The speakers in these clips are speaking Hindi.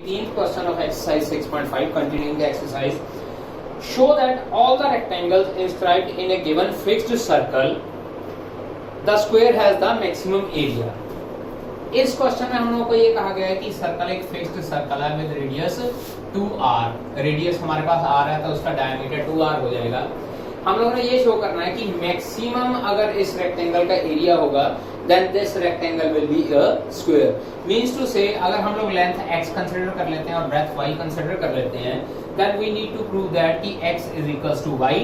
18th question of exercise 6.5, continuing the exercise. Show that all the rectangles inscribed in a given fixed circle, the square has the maximum area. इस क्वेश्चन में हम लोगों को ये कहा गया है कि सर्कल एक फिक्स्ड सर्कल है विद रेडियस 2r. रेडियस हमारे पास r है तो उसका डायमीटर 2r हो जाएगा. हम लोगों ने ये शो करना है कि मैक्सिमम अगर इस रेक्टेंगल का एरिया होगा then this rectangle will be a square. Means to say अगर हम लोग लेंथ x कंसीडर कर लेते हैं और ब्रेथ y कंसीडर कर लेते हैं then we need to prove that कि x is equals to y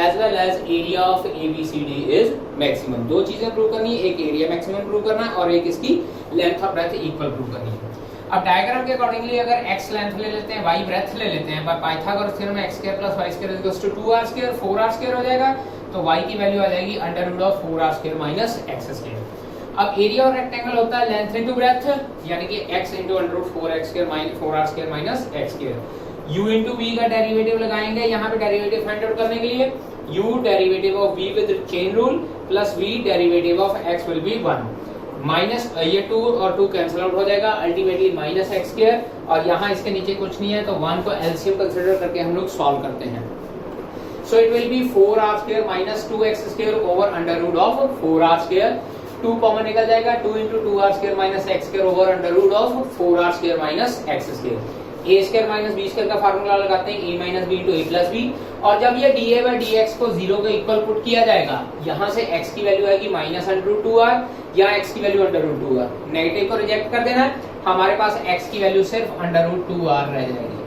as well as area of ABCD is maximum. दो चीजें प्रूव करनी है, एक एरिया मैक्सिमम प्रूव करना है और एक इसकी लेंथ और ब्रेथ इक्वल प्रूव करनी है. अब डायग्राम के अकॉर्डिंली अगर x लेंथ ले लेते हैं, y ब्रेथ ले लेते हैं, पाइथागोरस थ्योरम में x² + y² = 2r², 4r² हो जाएगा तो y की वैल्यू आ जाएगी √4r² - x². अब एरिया और रेक्टेंगल होता है लेंथ इनटू ब्रेथ, यानी कि x * √4x² - 4r² - x². u * v का डेरिवेटिव लगाएंगे यहाँ पे डेरिवेटिव फाइंड आउट करने के लिए. u derivative of v with chain rule plus v derivative of x will be 1 minus ये 2 और 2 कैंसिल आउट हो जाएगा, अल्टीमेटली -x². और यहाँ इसके नीचे कुछ नहीं है तो 1 को एलसीएम कंसीडर करके हम लोग सॉल्व करते हैं. So it will be 4r² - 2x² over √4r². 2 common निकल जाएगा, 2 * 2r² - x² over √4r² - x². a² - b² का फार्मूला लगाते हैं, a - b * a + b. और जब ये dA/dx को 0 के इक्वल पुट किया जाएगा, यहाँ से x की वैल्यू आएगी -√2r या x की वैल्यू √2r. नेगेटिव को रिजेक्ट कर देना है, हमारे पास x की वैल्यू सिर्फ √2r रह जाएगी.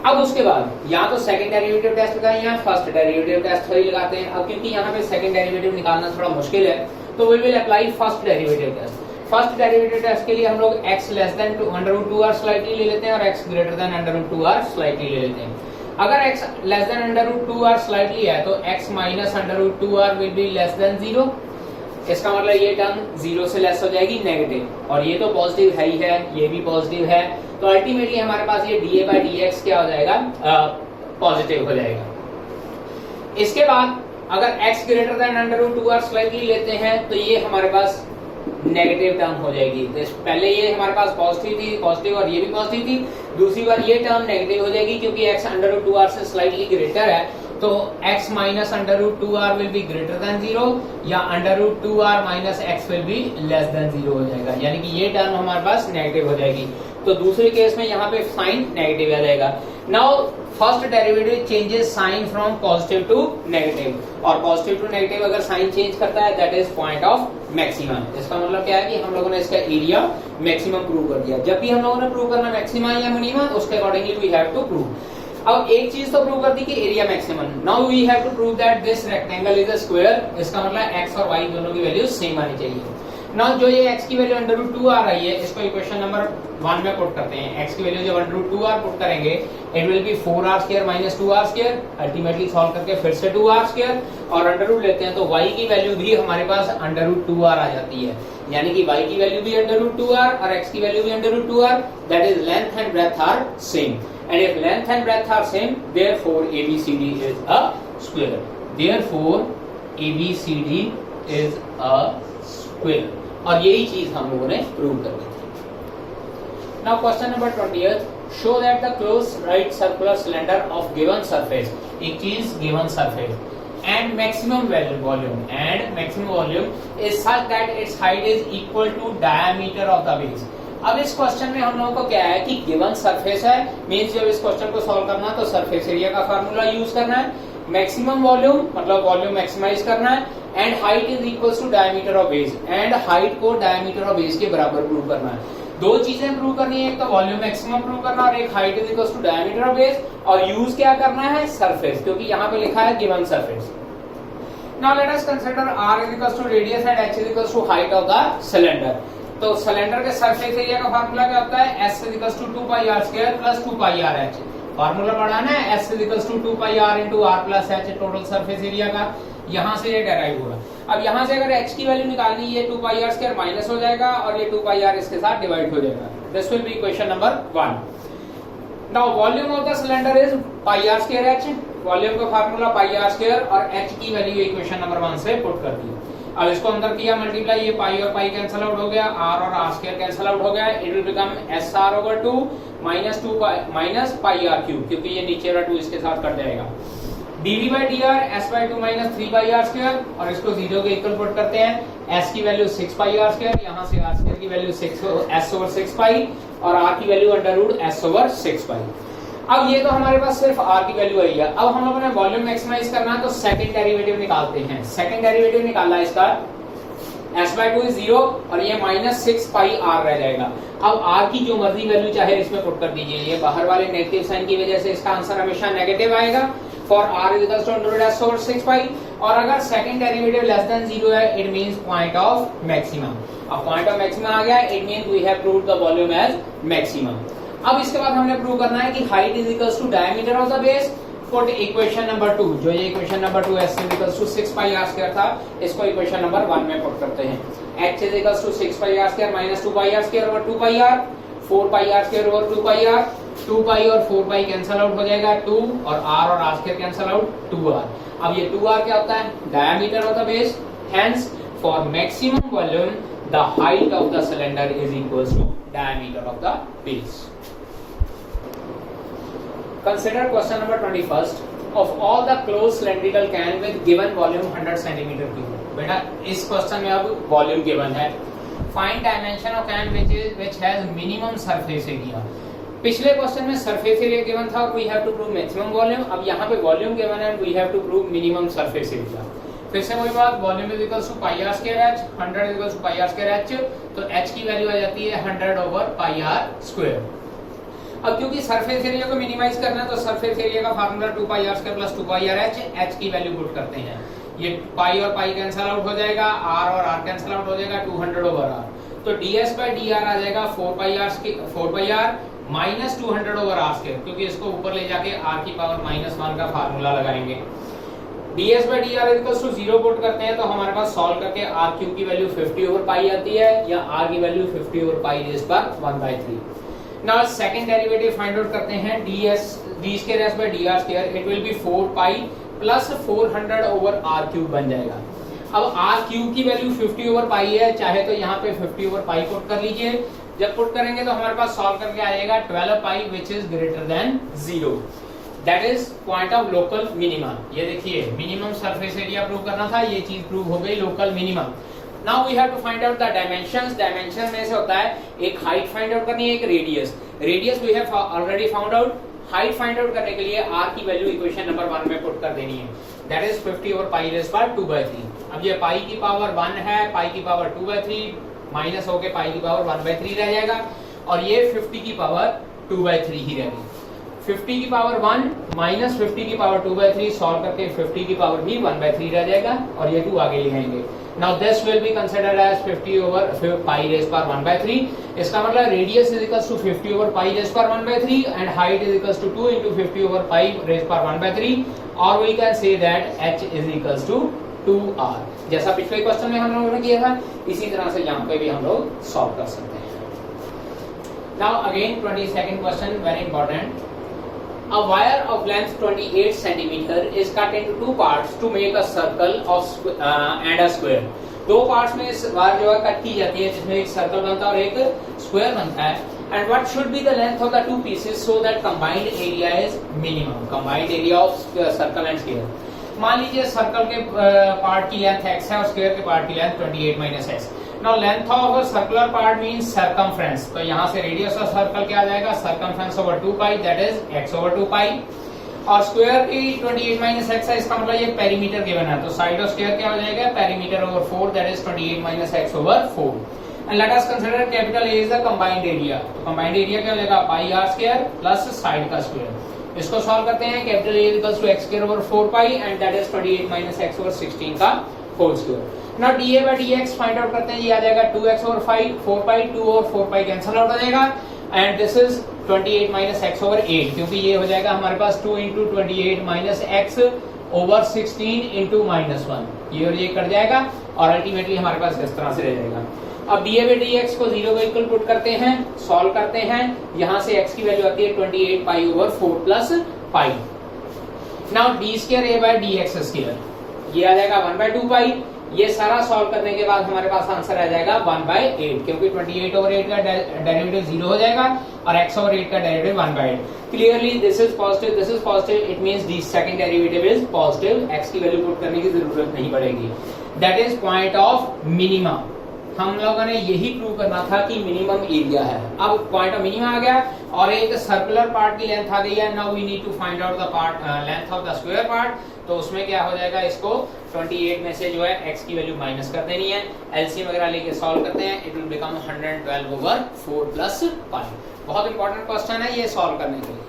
अब उसके बाद या तो सेकंड डेरिवेटिव टेस्ट लगाएं या फर्स्ट डेरिवेटिव टेस्ट ही लगाते हैं. अब क्योंकि यहाँ पे सेकंड डेरिवेटिव निकालना थोड़ा मुश्किल है तो we will apply first derivative test. First derivative test के लिए हम लोग x less than √2r slightly ले लेते हैं और x greater than √2r slightly ले लेते हैं. अगर x less than √2r slightly है तो x minus √2r will be less than 0. इसका मतलब ये टर्म 0 से लेस हो जाएगी, नेगेटिव, और ये तो पॉजिटिव है ही है, ये भी पॉजिटिव है, तो अल्टीमेटली हमारे पास ये dA/dx क्या हो जाएगा, पॉजिटिव हो जाएगा. इसके बाद अगर x greater than √2r slightly लेते हैं तो ये हमारे पास नेगेटिव टर्म हो जाएगी. पहले ये हमारे पास पॉजिटिव थी, पॉजिटिव, और ये भी पॉजिटिव थी. दूसरी बार ये टर्म नेगेटिव हो जाएगी क्योंकि x √2r से स्लाइटली ग्रेटर है तो x minus √2r will be greater than 0 या √2r minus x will be less than 0 हो जाएगा, यानी कि ये टर्म हमारे पास नेगेटिव हो जाएगी. तो दूसरे केस में यहाँ पे साइन नेगेटिव आ जाएगा. Now first derivative changes sign from positive to negative, और पॉजिटिव टू नेगेटिव अगर साइन चेंज करता है that is point of maximum. इसका मतलब क्या है कि हम लोगों ने इसका एरिया मैक्सिमम प्रूव कर दिया. जब भी हम लोगों ने प्रूव करना मैक्सिमम या मिनिमम, उसके accordingly we have to prove. अब एक चीज तो प्रूव कर दी कि area maximum. Now we have to prove that this rectangle is a square. इसका मतलब x और y दोनों की वैल्यू सेम आनी चाहिए. नाउ जो ये x की वैल्यू √2 आ रही है, इसको इक्वेशन नंबर 1 में पुट करते हैं. x की वैल्यू जब √2r पुट करेंगे it will be 4r² - 2r². Ultimately solve करके फिर से 2r² और अंडर रूट लेते हैं तो y की वैल्यू भी हमारे पास √2r आ जाती है, यानी कि y की वैल्यू भी √2r और x की वैल्यू भी √2r. That is length and breadth are same, and if length and breadth are same, therefore ABCD is a square. Therefore ABCD is a square. और यही चीज हम लोगों ने प्रूव कर दी थी. Now question number 20th. Show that the closed right circular cylinder of given surface, एक चीज given surface, and maximum volume is such that its height is equal to diameter of the base. अब इस क्वेश्चन में हम लोगों को क्या है कि गिवन सरफेस है, मींस जब इस क्वेश्चन को सॉल्व करना है तो सरफेस एरिया का फार्मूला यूज करना है. मैक्सिमम वॉल्यूम मतलब वॉल्यूम मैक्सिमाइज करना है, and height is equals to diameter of base, and height को डायमीटर ऑफ बेस के बराबर प्रूव करना है. दो चीजें प्रूव करनी है, एक तो वॉल्यूम मैक्सिमम प्रूव करना और एक height is equals to diameter of base. और यूज क्या करना है, सरफेस, क्योंकि यहाँ पे लिखा है given surface. Now let us consider r is equals to radius and h is equals to height of the cylinder. तो सिलेंडर के सरफेस एरिया का फार्मूला क्या होता है, s = 2πr² + 2πrh. फार्मूला बढ़ाना है, s = 2πr × r + h total surface area का. यहाँ से ये डेराइव होगा. अब यहाँ से अगर h की वैल्यू निकालनी, ये 2πr² माइनस हो जाएगा और ये 2πr इसके साथ डिवाइड हो जाएगा. This will be equation number 1. Now volume of the cylinder is πr²h. Volume का फार्मूला πr² और h की वैल्यू इक्वेशन नंबर 1 से पुट कर दी. अब इसको अंदर किया मल्टीप्लाई, ये पाई और पाई कैंसिल आउट हो गया, r और r स्क्वायर कैंसिल आउट हो गया, it will become SR/2 minus 2 minus pi r cube, क्योंकि ये नीचे वाला 2 इसके साथ कट जाएगा, dv/dr s/2 माइनस 3 पाई r स्क्वायर, और इसको 0 के इक्वल पुट करते हैं, s की वैल्यू 6 पाई r स्क्वायर, यहाँ से r स्क्वायर की वैल्यू 6s/6 पाई और r की वैल्यू √s/6 पाई। अब ये तो हमारे पास सिर्फ r की वैल्यू आई है। अब हम लोगों ने वॉल्यूम मैक्सिमाइज करना है, तो सेकंड डेरिवेटिव निकालते हैं। सेकंड डेरिवेटिव निकालना है इसका, s/2 इज 0 और ये माइनस 6 पाई r रह जाएगा। अब r की जो मर्जी वैल्यू चाहे इसमें पुट कर दीजिए, ये बाहर वाले नेगेटिव साइन की वजह से इसका आंसर हमेशा नेगेटिव आएगा for r is equal to √s/6 pi, और अगर सेकंड डेरिवेटिव लेस देन 0 है, it means point of maximum. अब पॉइंट ऑफ मैक्सिमम आ गया, it means we have proved the volume as maximum. अब इसके बाद हमने प्रूव करना है कि height is equals to diameter of the base. Put equation number 2, जो ये equation number 2 s is equals to 6 pi r square था, इसको इक्वेशन नंबर 1 में पुट करते हैं। h is equals to 6 pi r square minus 2 pi r square over 2 pi r, 4 pi r square over 2 pi r, 2 pi और 4 पाई कैंसिल आउट हो जाएगा 2, और r square cancel out 2r। अब ये 2r क्या होता है? Diameter of the base. Hence for maximum volume the height of the cylinder is equals to diameter of the base. Consider question number 21st. Of all the closed cylindrical can with given volume 100 centimeter cube. बेटा इस क्वेश्चन में अब वॉल्यूम गिवन है। Find dimension of can which has minimum surface area. पिछले क्वेश्चन में सरफेस एरिया गिवन था, we have to prove maximum volume। अब यहाँ पे वॉल्यूम गिवन है, we have to prove minimum surface area। फिर से वही बात, volume is equals to pi r square h, 100 is equals to pi r square h, तो h की वैल्यू आ जाती है 100 ओवर पाई r स्क्वायर। अब क्योंकि सरफेस एरिया को मिनिमाइज करना है, तो सरफेस एरिया का formula 2 pi r square plus 2 pi r h, h की वैल्यू पुट करते हैं, ये पाई और पाई कैंसिल आउट हो जाएगा, r और r कैंसिल आउट हो जाएगा, 200 ओवर r, तो ds/dr आ जाएगा 4 pi r minus 200 over r square, क्योंकि इसको ऊपर ले जाके r की पावर -1 का फार्मूला लगाएंगे। ds/dr इक्वल्स टू 0 पुट करते हैं, तो हमारे पास सॉल्व करके r क्यूब की वैल्यू 50 ओवर पाई आती है, या r की वैल्यू 50 ओवर पाई रेज़ पर 1/3। Now second derivative find out करते हैं, d²s/dr square, it will be 4 pi plus 400 over r cube बन जाएगा। अब r क्यूब की वैल्यू 50 ओवर पाई है, चाहे तो यहाँ पे 50 ओवर पाई पुट कर लीजिए। जब पुट करेंगे तो हमारे पास सॉल्व करके आ जाएगा 12 pi which is greater than 0, that is point of local minima. ये देखिए मिनिमम सरफेस एरिया प्रूव करना था, ये चीज प्रूव हो गई, local minimum. Now we have to find out the dimensions. Dimension में से होता है एक हाइट फाइंड आउट करनी है, एक radius. Radius we have already found out. Height find out करने के लिए r की वैल्यू इक्वेशन नंबर 1 में पुट कर देनी है, that is 50 over pi raise पर 2/3। अब ये पाई की पावर 1 है, पाई की पावर 2/3 माइनस होके पाई की पावर 1/3 रह जाएगा, और ये 50 की पावर 2/3 ही रहेगी। 50 की पावर 1 माइनस 50 की पावर 2/3 सॉल्व करके 50 की पावर भी 1/3 रह जाएगा, और ये 2 आगे ले आएंगे। Now this will be considered as 50 over pi raised per 1/3। इसका मतलब radius is equals to 50 over pi raised per 1/3 and height is equals to 2 into 50 over pi raised per 1/3, or we can say that h is equals to 2r। जैसा पिछले क्वेश्चन में हम लोगों ने किया था, इसी तरह से यहाँ पे भी हम लोग सॉल्व कर सकते हैं। Now again 22nd question, very important। A wire of length 28 centimeter is cut into 2 parts to make a circle of and a square। 2 parts में इस वायर जो है कट की जाती है, जिसमें एक सर्कल बनता है और एक स्क्वायर बनता है। And what should be the length of the 2 pieces so that combined area is minimum? Combined area of circle and square। मान लीजिए सर्कल के पार्ट की लेंथ x है और स्क्वायर के पार्ट की length 28 minus x। Now length of a circular part means circumference, तो यहाँ से रेडियस ऑफ सर्कल क्या आ जाएगा, circumference over 2 pi, that is x over 2 pi। और स्क्वायर की 28 माइनस x है, इसका मतलब ये पेरीमीटर गिवन है, तो साइड ऑफ स्क्वायर क्या हो जाएगा, perimeter over 4, that is 28 minus x over 4। And let us consider capital A is the combined area। तो combined area क्या हो जाएगा, pi r square plus side का स्क्वायर। इसको सॉल्व करते हैं, capital A equals to x square over 4 pi and that is 28 minus x over 16 का whole square. Now dA/dx find out करते हैं, ये आ जाएगा 2x over 4 pi, 2 और 4 pi कैंसिल आउट हो जाएगा, and this is 28 minus x over 8, क्योंकि ये हो जाएगा हमारे पास 2 into 28 minus x over 16 into -1, ये और ये कट जाएगा, और अल्टीमेटली हमारे पास इस तरह से रह जाएगा। अब dA/dx को 0 के इक्वल पुट करते हैं, सॉल्व करते हैं, यहाँ से x की वैल्यू आती है 28 pi over 4 plus pi। Now d² A/dx square, ये आ जाएगा 1/2 पाई, ये सारा सॉल्व करने के बाद हमारे पास आंसर आ जाएगा 1/8, क्योंकि 28/8 का डेरिवेटिव 0 हो जाएगा और x over 8 का derivative 1/8. Clearly this is positive, it means the second derivative is positive. x की वैल्यू पुट करने की जरूरत नहीं पड़ेगी. That is point of minima. हम लोगों ने यही प्रूव करना था कि मिनिमम एरिया है. अब पॉइंट ऑफ मिनिमम आ गया और एक सर्कुलर पार्ट की लेंथ आ गई है. Now we need to find out the part length of the square part. तो उसमें क्या हो जाएगा, इसको 28 में से जो है x की वैल्यू माइनस कर देनी है. एलसीएम वगैरह लेके सॉल्व करते हैं. इट विल बिकम 112/4 + पाई. बहुत इंपॉर्टेंट क्वेश्चन है ये सॉल्व करने के लिए.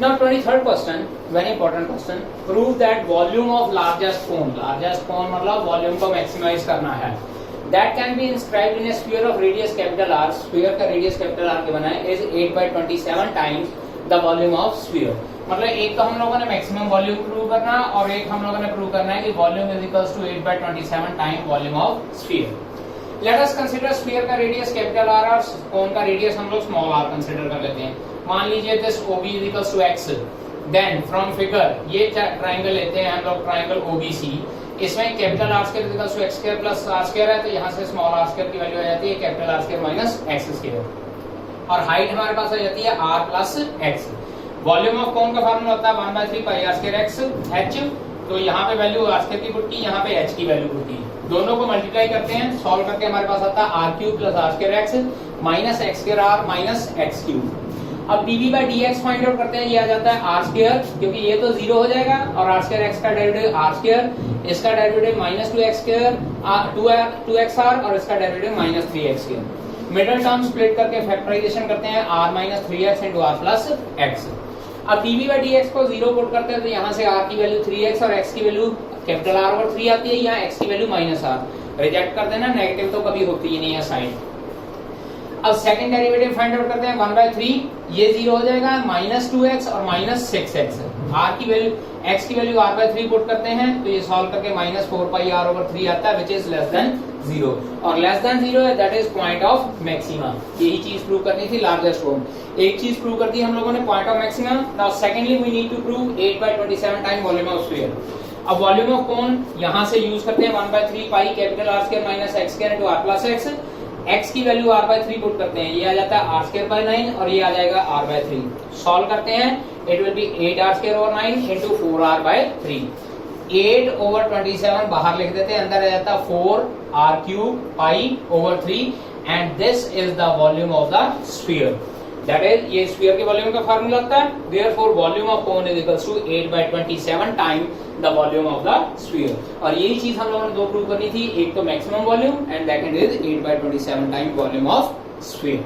Now 23rd question, very important question. Prove that volume of largest cone मतलब वॉल्यूम को मैक्सिमाइज करना है. That can be inscribed in a sphere of radius capital R. Sphere का radius capital R के बना है is 8/27 times the volume of sphere. मतलब एक तो हम लोगों ने मैक्सिमम वॉल्यूम प्रूव करना और एक हम लोगों ने प्रूव करना है कि volume is equals to 8/27 time volume of sphere. Let us consider sphere का रेडियस कैपिटल आर और कोन का रेडियस हम लोग स्मॉल आर कंसीडर कर लेते हैं. मान लीजिए this OB is equals to x. Then from figure ये ट्रायंगल लेते हैं हम लोग, ट्रायंगल OBC. इसमें capital R square equals to x square plus r square है, तो यहाँ से स्मॉल r स्क्वायर की वैल्यू आ जाती है capital R square minus x square. और हाइट हमारे पास आ जाती है r plus x. Volume of cone का फार्मूला होता है 1/3 pi r square x h. तो यहाँ पे वैल्यू r स्क्वायर की पुट की, यहाँ पे h की वैल्यू पुट की. दोनों को मल्टीप्लाई करते हैं, सॉल्व करके हमारे पास आता है r³ plus r square x minus x square r minus x³. अब dv/dx फाइंड आउट करते हैं. ये आ जाता है r स्क्वायर, क्योंकि ये तो 0 हो जाएगा और r स्क्वायर x का डेरिवेटिव r स्क्वायर, इसका derivative minus 2x square 2xr और इसका derivative minus 3x square. Middle term split करके फैक्टराइजेशन करते हैं r minus 3x into r plus x. अब dv/dx को 0 पुट करते हैं तो यहाँ से r की वैल्यू 3x और x की वैल्यू कैपिटल R ओवर 3 आती है. यहाँ x की वैल्यू माइनस r. रिजेक्ट कर देना, नेगेटिव तो कभी होती ही नहीं है साइन. अब सेकंड डेरिवेटिव फाइंड आउट करते हैं 1/3. ये 0 हो जाएगा, माइनस 2x और माइनस 6x. r की वैल्यू x की वैल्यू r/3 पुट करते हैं तो ये सॉल्व करके माइनस 4 पाई r ओवर 3 आता है विच इज लेस देन 0. और लेस देन 0 है, that is point of maxima. यही चीज प्रूव करनी थी लार्जेस्ट कोन. एक चीज प्रूव कर दी हम लोगों ने, point of maxima. Now secondly we need to prove 8/27 time volume of sphere. अब वॉल्यूम ऑफ कोन यहाँ से यूज करते हैं 1/3 pi capital R square minus x square into r plus x. x की वैल्यू r/3 पुट करते हैं, ये आ जाता है r²/9 और ये आ जाएगा r/3. सॉल्व करते हैं, it will be 8r² over 9 into 4r/3. 8/27 बाहर लिख देते हैं, अंदर आ जाता है 4r³ pi over 3 and this is the volume of the sphere. That is, ये स्फीयर के वॉल्यूम का फार्मूला होता है. Therefore volume of cone is equals to 8/27 time the volume of the sphere. और यही चीज हम लोगों ने दो प्रूव करनी थी, एक तो maximum volume and second is 8/27 time volume of sphere.